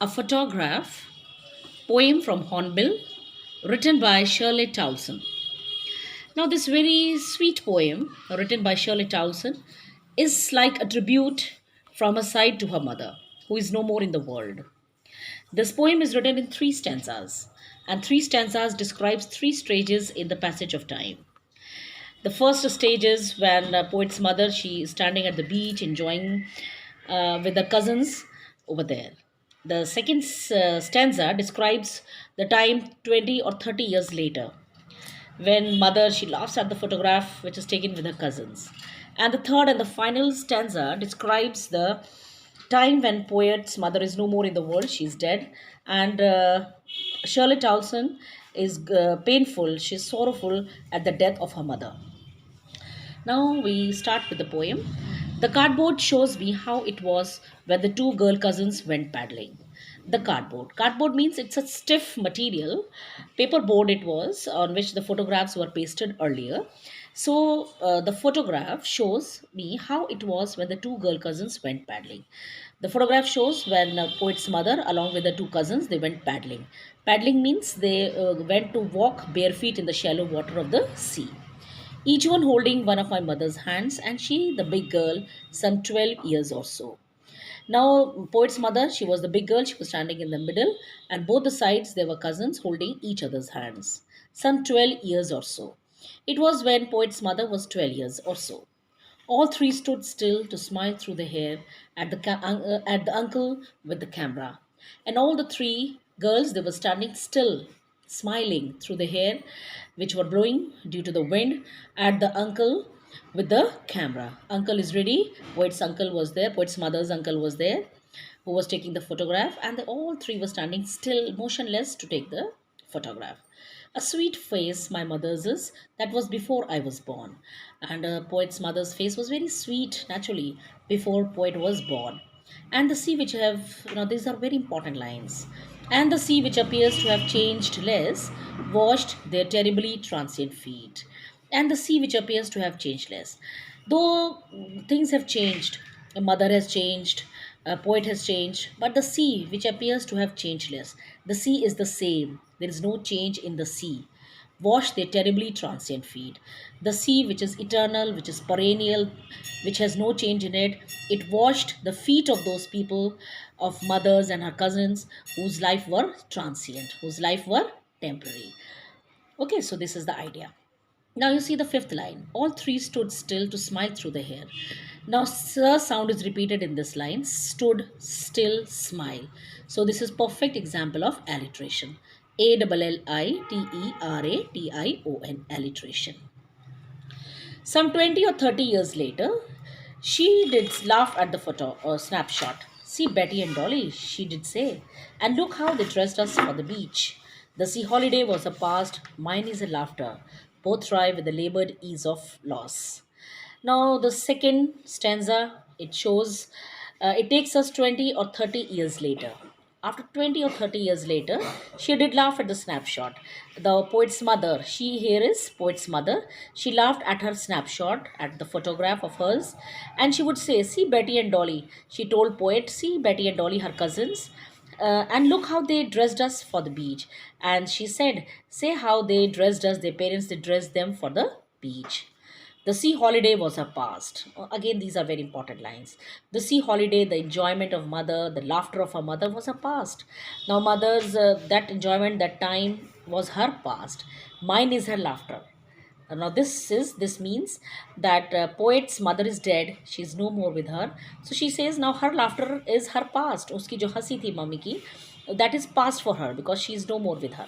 A Photograph, poem from Hornbill, written by Shirley Towson. Now, this very sweet poem, written by Shirley Towson, is like a tribute from her side to her mother, who is no more in the world. This poem is written in three stanzas, and three stanzas describes three stages in the passage of time. The first stage is when poet's mother, she is standing at the beach enjoying with her cousins over there. The second stanza describes the time 20 or 30 years later when mother, she laughs at the photograph which is taken with her cousins. And the third and the final stanza describes the time when poet's mother is no more in the world, she's dead, and Shirley Towson is painful, she's sorrowful at the death of her mother. Now we start with the poem. The cardboard shows me how it was when the two girl cousins went paddling. The cardboard. Cardboard means it's a stiff material, paper board it was, on which the photographs were pasted earlier. So the photograph shows me how it was when the two girl cousins went paddling. The photograph shows when poet's mother, along with the two cousins, they went paddling. Paddling means they went to walk bare feet in the shallow water of the sea, each one holding one of my mother's hands, and she, the big girl, some 12 years or so. Now, poet's mother, she was the big girl, she was standing in the middle, and both the sides they were cousins holding each other's hands, some 12 years or so. It was when poet's mother was 12 years or so. All three stood still to smile through the hair at the uncle with the camera. And all the three girls, they were standing still, smiling through the hair, which were blowing due to the wind, at the uncle with the camera. Uncle is ready. Poet's uncle was there. Poet's mother's uncle was there, who was taking the photograph, and they all three were standing still, motionless, to take the photograph. A sweet face, my mother's is. That was before I was born. And poet's mother's face was very sweet, naturally, before poet was born. And the sea which have, these are very important lines. And the sea which appears to have changed less, washed their terribly transient feet. And the sea which appears to have changed less. Though things have changed, a mother has changed, a poet has changed, but the sea which appears to have changed less, the sea is the same. There is no change in the sea. Wash their terribly transient feet. The sea, which is eternal, which is perennial, which has no change in it, it washed the feet of those people, of mothers and her cousins, whose life were transient, whose life were temporary. Okay, so this is the idea. Now you see the fifth line. All three stood still to smile through the hair. Now, sir sound is repeated in this line. Stood still, smile. So this is perfect example of alliteration. Alliteration. Alliteration. Some 20 or 30 years later, she did laugh at the photo or snapshot. See Betty and Dolly, she did say. And look how they dressed us for the beach. The sea holiday was a past, mine is a laughter. Both thrive with the labored ease of loss. Now, the second stanza, it shows it takes us 20 or 30 years later. After 20 or 30 years later, she did laugh at the snapshot. The poet's mother, she here is poet's mother. She laughed at her snapshot, at the photograph of hers, and she would say, see Betty and Dolly. She told poet, see Betty and Dolly, her cousins. And look how they dressed us for the beach. And she said, say how they dressed us, their parents, they dressed them for the beach. The sea holiday was her past. Again, these are very important lines. The sea holiday, the enjoyment of mother, the laughter of her mother was her past. Now, mother's, that enjoyment, that time was her past. Mine is her laughter. Now, this means that poet's mother is dead. She is no more with her. So she says now her laughter is her past. Uski jo hasi thi mummy ki, that is past for her because she is no more with her.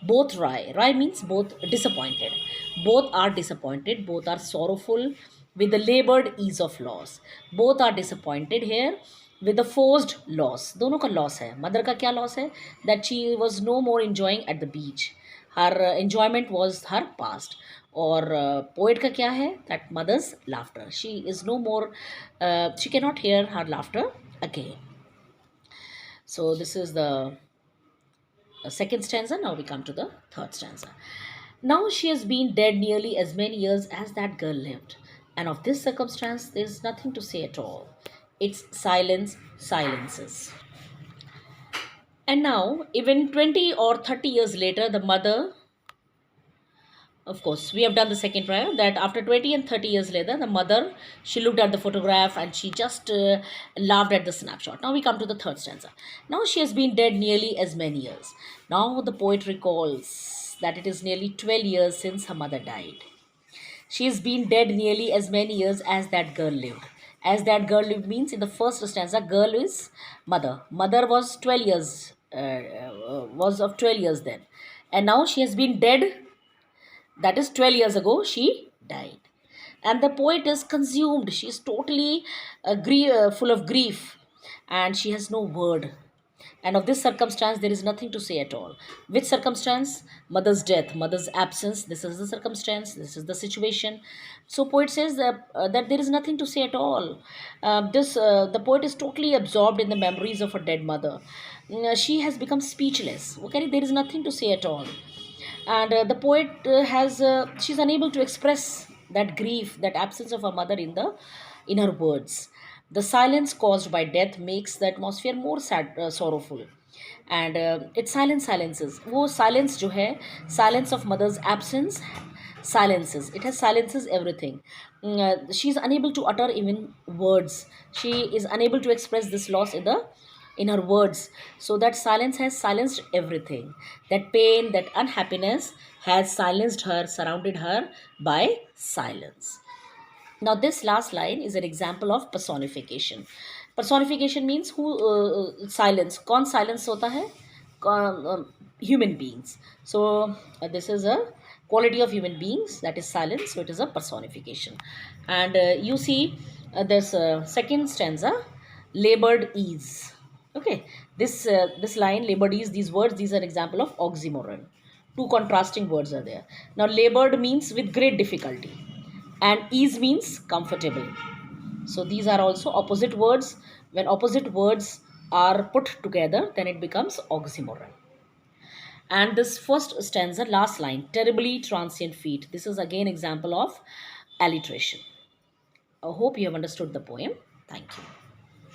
Both Rai means both disappointed. Both are disappointed. Both are sorrowful with the labored ease of loss. Both are disappointed here with the forced loss. दोनों का loss है. Mother का क्या loss है? That she was no more enjoying at the beach. Her enjoyment was her past. और poet का क्या है? That mother's laughter. She is no more. She cannot hear her laughter again. So this is the second stanza. Now we come to the third stanza. Now she has been dead nearly as many years as that girl lived, and of this circumstance there is nothing to say at all. Its silence silences. And now, even 20 or 30 years later, the mother, of course, we have done the second trial, that after 20 and 30 years later, the mother, she looked at the photograph and she just laughed at the snapshot. Now we come to the third stanza. Now she has been dead nearly as many years. Now the poet recalls that it is nearly 12 years since her mother died. She has been dead nearly as many years as that girl lived. As that girl lived means in the first stanza, girl is mother. Mother was 12 years, was of 12 years then. And now she has been dead, that is 12 years ago, she died. And the poet is consumed. She is totally full of grief and she has no word. And of this circumstance, there is nothing to say at all. Which circumstance? Mother's death, mother's absence. This is the circumstance, this is the situation. So, poet says that there is nothing to say at all. The poet is totally absorbed in the memories of her dead mother. She has become speechless. Okay, there is nothing to say at all. And the poet has she's unable to express that grief, that absence of her mother in her words. The silence caused by death makes the atmosphere more sad, sorrowful. And it silences वो silence जो है, silence of mother's absence silences, it has silences everything. She is unable to utter even words. She is unable to express this loss in her words. So that silence has silenced everything. That pain, that unhappiness has silenced her, surrounded her by silence. Now, this last line is an example of personification. Personification means who silence. कौन silence होता है? Human beings. So, this is a quality of human beings, that is silence. So, it is a personification. And you see this second stanza, labored ease. Okay, this line, labored ease, these words, these are example of oxymoron. Two contrasting words are there. Now, labored means with great difficulty and ease means comfortable. So these are also opposite words. When opposite words are put together, then it becomes oxymoron. And this first stanza, last line, terribly transient feet, this is again example of alliteration. I hope you have understood the poem. Thank you.